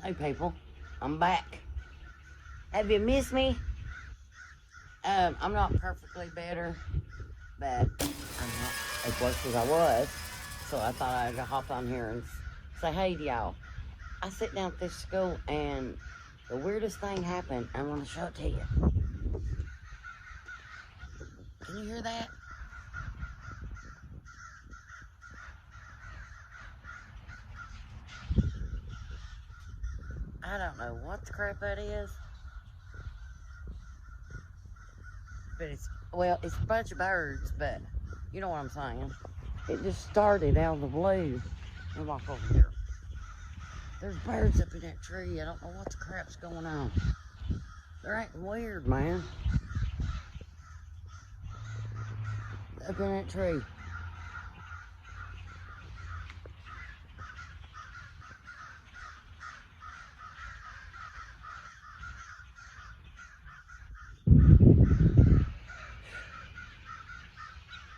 Hey people, I'm back. Have you missed me? I'm not perfectly better, but I'm not as worse as I was. So I thought I'd hop on here and say hey to y'all. I sit down at this school and the weirdest thing happened. I'm gonna show it to you. Can you hear that? I don't know what the crap that is, but it's a bunch of birds, but you know what I'm saying. It just started out of the blue. Let me walk over here. There's birds up in that tree. I don't know what the crap's going on. They're acting weird, man. Up in that tree.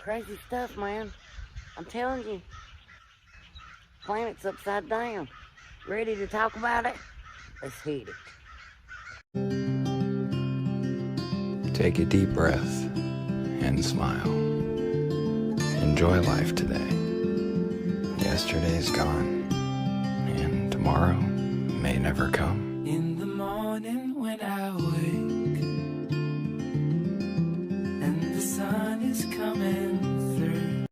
Crazy stuff, man. I'm telling you. Planet's upside down. Ready to talk about it? Let's hit it. Take a deep breath and smile. Enjoy life today. Yesterday's gone, and tomorrow may never come. In the morning when I wake and the sun is coming through.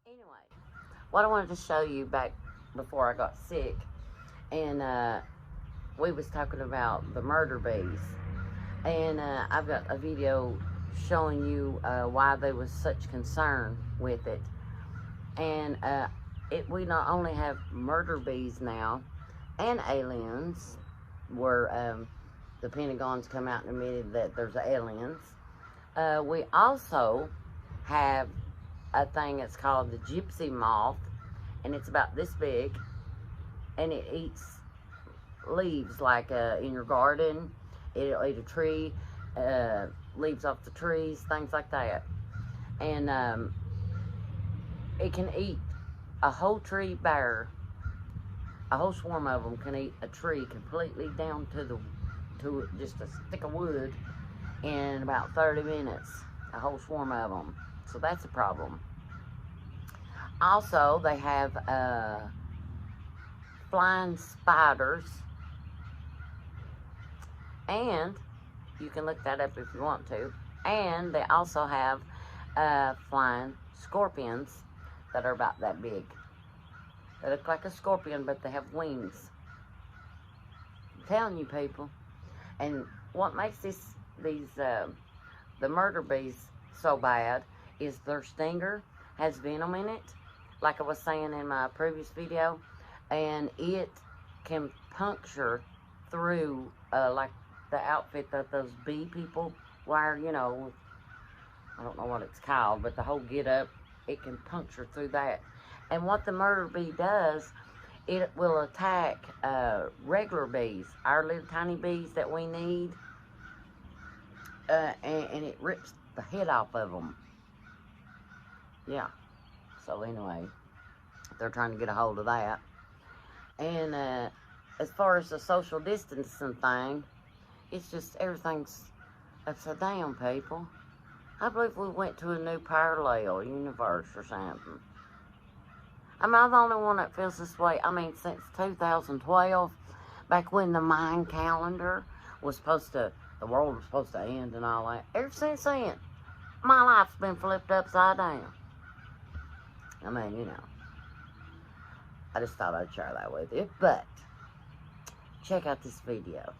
Anyway, what I wanted to show you back before I got sick, and we was talking about the murder bees, and I've got a video showing you why there was such concern with it. And we not only have murder bees now and aliens, where the Pentagon's come out and admitted that there's aliens. We also have a thing that's called the gypsy moth, and it's about this big, and it eats leaves, like in your garden. It'll eat a tree, leaves off the trees, things like that. And it can eat a whole tree bare. A whole swarm of them can eat a tree completely down to just a stick of wood in about 30 minutes. A whole swarm of them. So that's a problem. Also, they have flying spiders, and you can look that up if you want to. And they also have flying scorpions that are about that big. They look like a scorpion, but they have wings. I'm telling you, people. And what makes the murder bees so bad is their stinger has venom in it, like I was saying in my previous video, and it can puncture through like the outfit that those bee people wear, you know, I don't know what it's called, but the whole get up, it can puncture through that. And what the murder bee does, it will attack regular bees, our little tiny bees that we need, and it rips the head off of them. Yeah. So anyway, they're trying to get a hold of that. And as far as the social distancing thing, it's just everything's upside down, people. I believe we went to a new parallel universe or something. I'm not the only one that feels this way. I mean, since 2012, back when the Mayan calendar was the world was supposed to end and all that. Ever since then, my life's been flipped upside down. I mean, you know. I just thought I'd share that with you. But, check out this video.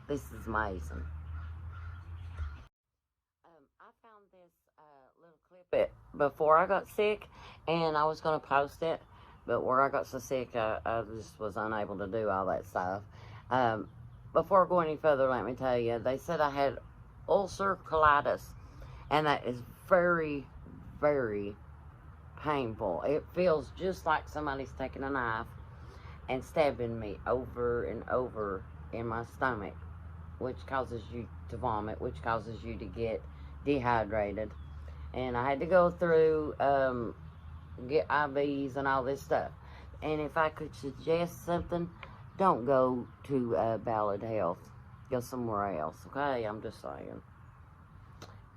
This is amazing. I found this little clip before I got sick, and I was going to post it, but where I got so sick, I just was unable to do all that stuff. Before going any further, let me tell you, they said I had ulcer colitis, and that is very, very painful. It feels just like somebody's taking a knife and stabbing me over and over in my stomach, which causes you to vomit, which causes you to get dehydrated. And I had to go through, get IVs and all this stuff. And if I could suggest something, don't go to Ballad Health. Go somewhere else, okay? I'm just saying.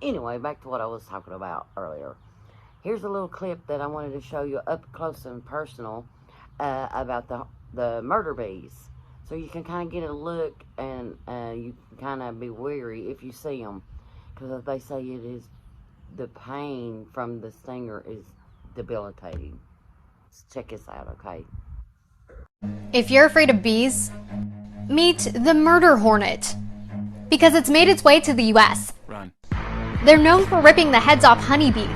Anyway, back to what I was talking about earlier. Here's a little clip that I wanted to show you up close and personal about the murder bees. So you can kind of get a look, and you can kind of be wary if you see them. Because they say it is, the pain from the stinger is debilitating. Check this out, okay? If you're afraid of bees, meet the murder hornet. Because it's made its way to the US. Run. They're known for ripping the heads off honeybees.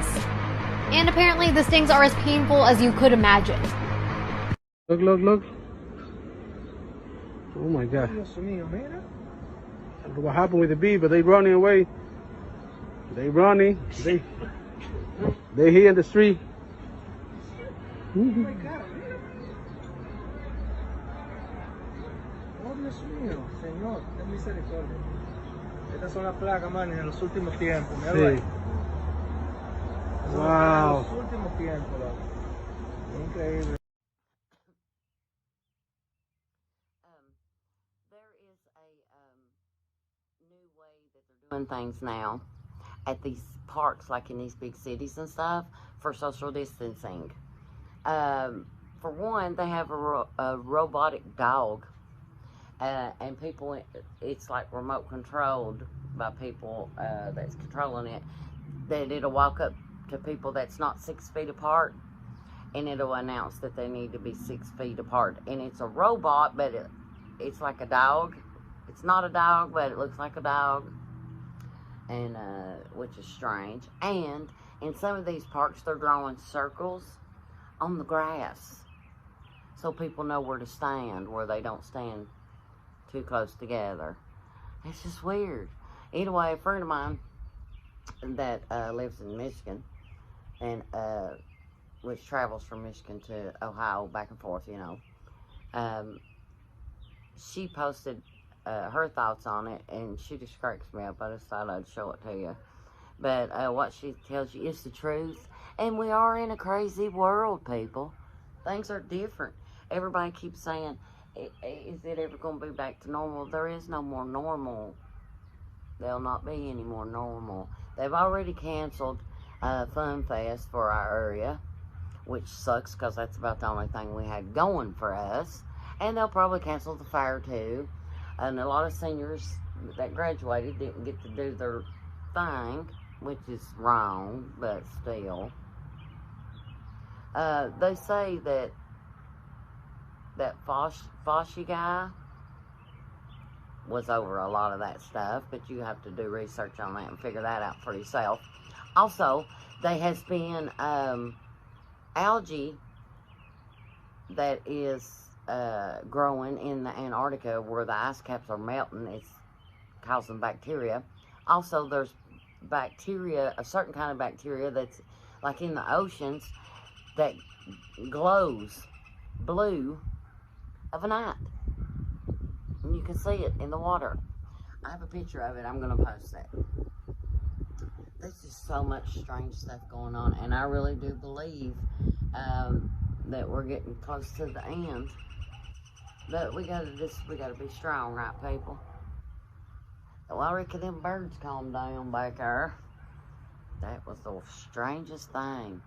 And apparently the stings are as painful as you could imagine. Look, look, look. Oh my God. I don't know what happened with the bee, but they running away. They running. They here in the street. Oh my God. Oh, Dios mío, Señor, ten misericordia. Estas son las plagas, man, en los últimos tiempos. Sí. Wow. En los últimos tiempos, loco. Increíble. There is a new way that they're doing things now at these parks, like in these big cities and stuff, for social distancing. For one, they have a robotic dog, and people, it's like remote controlled by people that's controlling it, that it'll walk up to people that's not 6 feet apart, and it'll announce that they need to be 6 feet apart. And it's a robot, but it's like a dog. It's not a dog, but it looks like a dog, and which is strange. And in some of these parks, they're drawing circles on the grass, so people know where to stand, where they don't stand too close together. It's just weird. Anyway, a friend of mine that lives in Michigan, and which travels from Michigan to Ohio, back and forth, you know, she posted her thoughts on it, and she just cracks me up. I just thought I'd show it to you. But what she tells you is the truth. And we are in a crazy world, people. Things are different. Everybody keeps saying, is it ever going to be back to normal? There is no more normal. There'll not be any more normal. They've already canceled Fun Fest for our area, which sucks because that's about the only thing we had going for us. And they'll probably cancel the fair too. And a lot of seniors that graduated didn't get to do their thing, which is wrong, but still. They say that Fauci guy was over a lot of that stuff, but you have to do research on that and figure that out for yourself. Also, there has been algae that is growing in the Antarctica where the ice caps are melting. It's causing bacteria. Also, there's bacteria, a certain kind of bacteria that's like in the oceans that glows blue of a night. And you can see it in the water. I have a picture of it. I'm going to post that. There's just so much strange stuff going on, and I really do believe that we're getting close to the end. But we gotta be strong, right, people? Well, I reckon them birds calmed down back there. That was the strangest thing.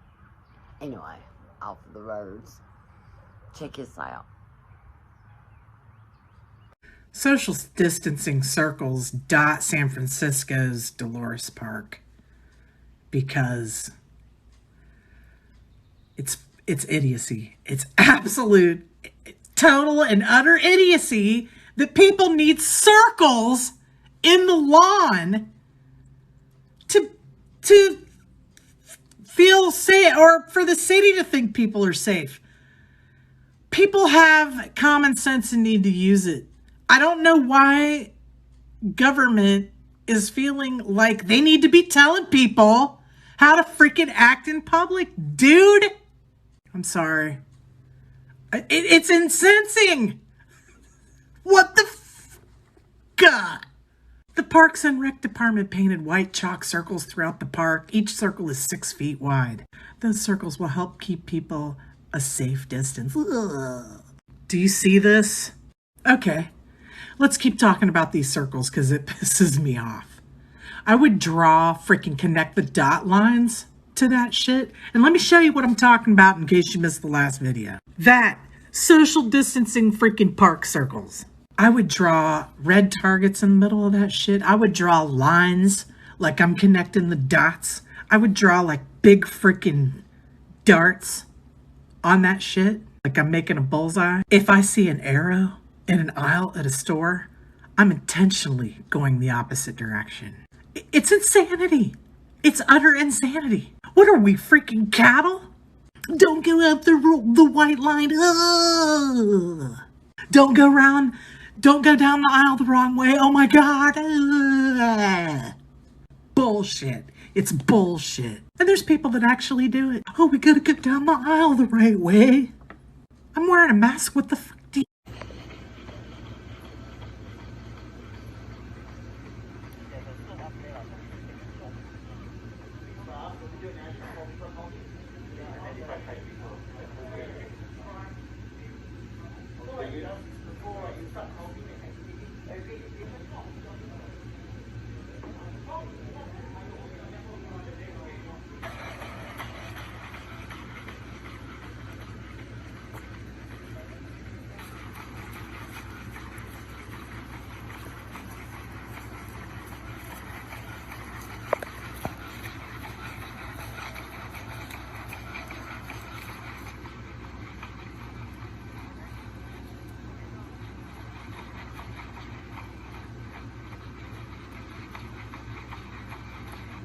Anyway, off of the birds. Check this out. Social distancing circles dot San Francisco's Dolores Park because it's idiocy. It's absolute, total, and utter idiocy that people need circles in the lawn to feel safe, or for the city to think people are safe. People have common sense and need to use it. I don't know why government is feeling like they need to be telling people how to freaking act in public. Dude, I'm sorry. It's incensing. What the God? The Parks and Rec Department painted white chalk circles throughout the park. Each circle is 6 feet wide. Those circles will help keep people a safe distance. Ugh. Do you see this? Okay, let's keep talking about these circles because it pisses me off. I would draw freaking connect the dot lines to that shit. And let me show you what I'm talking about in case you missed the last video. That social distancing freaking park circles. I would draw red targets in the middle of that shit. I would draw lines like I'm connecting the dots. I would draw like big freaking darts on that shit, like I'm making a bullseye. If I see an arrow in an aisle at a store, I'm intentionally going the opposite direction. It's insanity. It's utter insanity. What are we, freaking cattle? Don't go out the white line. Ugh. Don't go down the aisle the wrong way. Oh my God. Ugh. Bullshit. It's bullshit. And there's people that actually do it. Oh, we gotta get down the aisle the right way. I'm wearing a mask. What the fuck do you...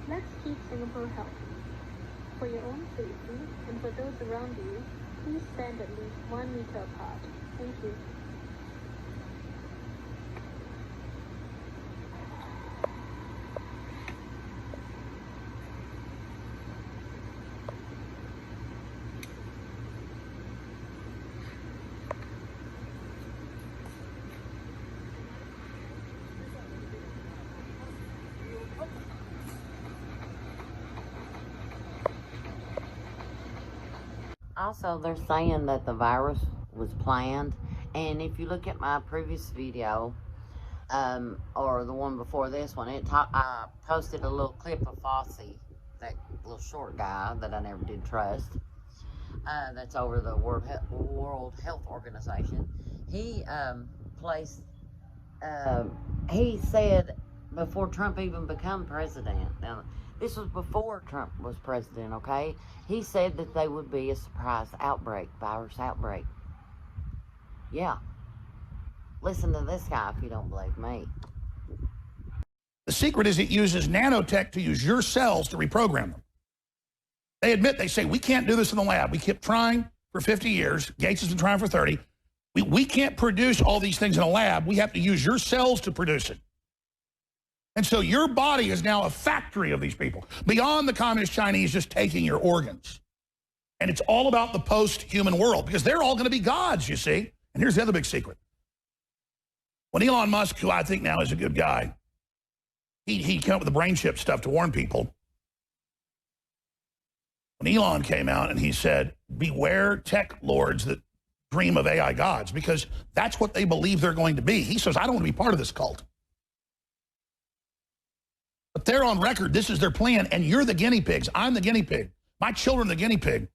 Let's keep Singapore healthy. For your own safety and for those around you, please stand at least 1 meter apart. Thank you. Also, they're saying that the virus was planned, and if you look at my previous video, or the one before this one, I posted a little clip of Fauci, that little short guy that I never did trust, that's over the World Health Organization. He he said before Trump even became president. Now, this was before Trump was president, okay? He said that they would be a surprise virus outbreak. Yeah. Listen to this guy if you don't believe me. The secret is it uses nanotech to use your cells to reprogram them. They admit, they say, we can't do this in the lab. We kept trying for 50 years. Gates has been trying for 30. We can't produce all these things in a lab. We have to use your cells to produce it. And so your body is now a factory of these people, beyond the communist Chinese just taking your organs. And it's all about the post-human world, because they're all going to be gods, you see. And here's the other big secret. When Elon Musk, who I think now is a good guy, he came up with the brain chip stuff to warn people. When Elon came out and he said, beware tech lords that dream of AI gods, because that's what they believe they're going to be. He says, I don't want to be part of this cult. But they're on record. This is their plan, and you're the guinea pigs. I'm the guinea pig. My children are the guinea pig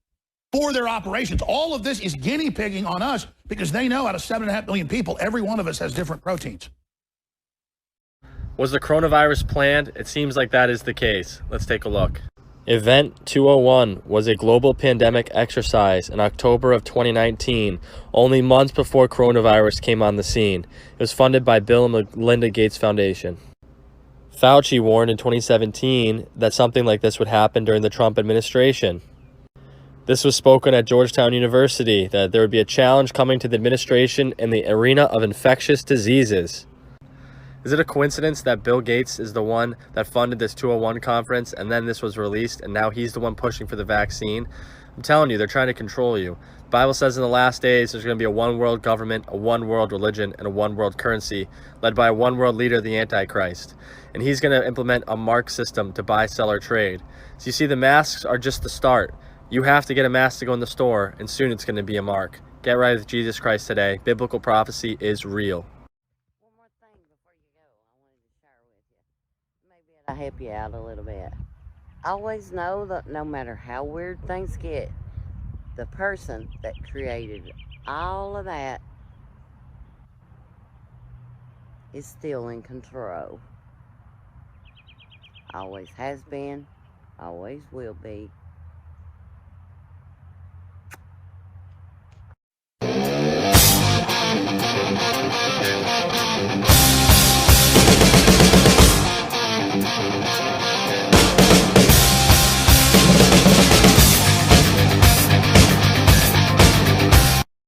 for their operations. All of this is guinea pigging on us because they know out of 7.5 million people, every one of us has different proteins. Was the coronavirus planned? It seems like that is the case. Let's take a look. Event 201 was a global pandemic exercise in October of 2019, only months before coronavirus came on the scene. It was funded by Bill and Melinda Gates Foundation. Fauci warned in 2017 that something like this would happen during the Trump administration. This was spoken at Georgetown University, that there would be a challenge coming to the administration in the arena of infectious diseases. Is it a coincidence that Bill Gates is the one that funded this 201 conference, and then this was released, and now he's the one pushing for the vaccine? I'm telling you, they're trying to control you. The Bible says in the last days there's going to be a one world government, a one world religion, and a one world currency, led by a one world leader, the Antichrist. And he's going to implement a mark system to buy, sell, or trade. So you see, the masks are just the start. You have to get a mask to go in the store, and soon it's going to be a mark. Get right with Jesus Christ today. Biblical prophecy is real. One more thing before you go, I wanted to share with you. Maybe it'll help you out a little bit. Always know that no matter how weird things get, the person that created all of that is still in control. Always has been, always will be.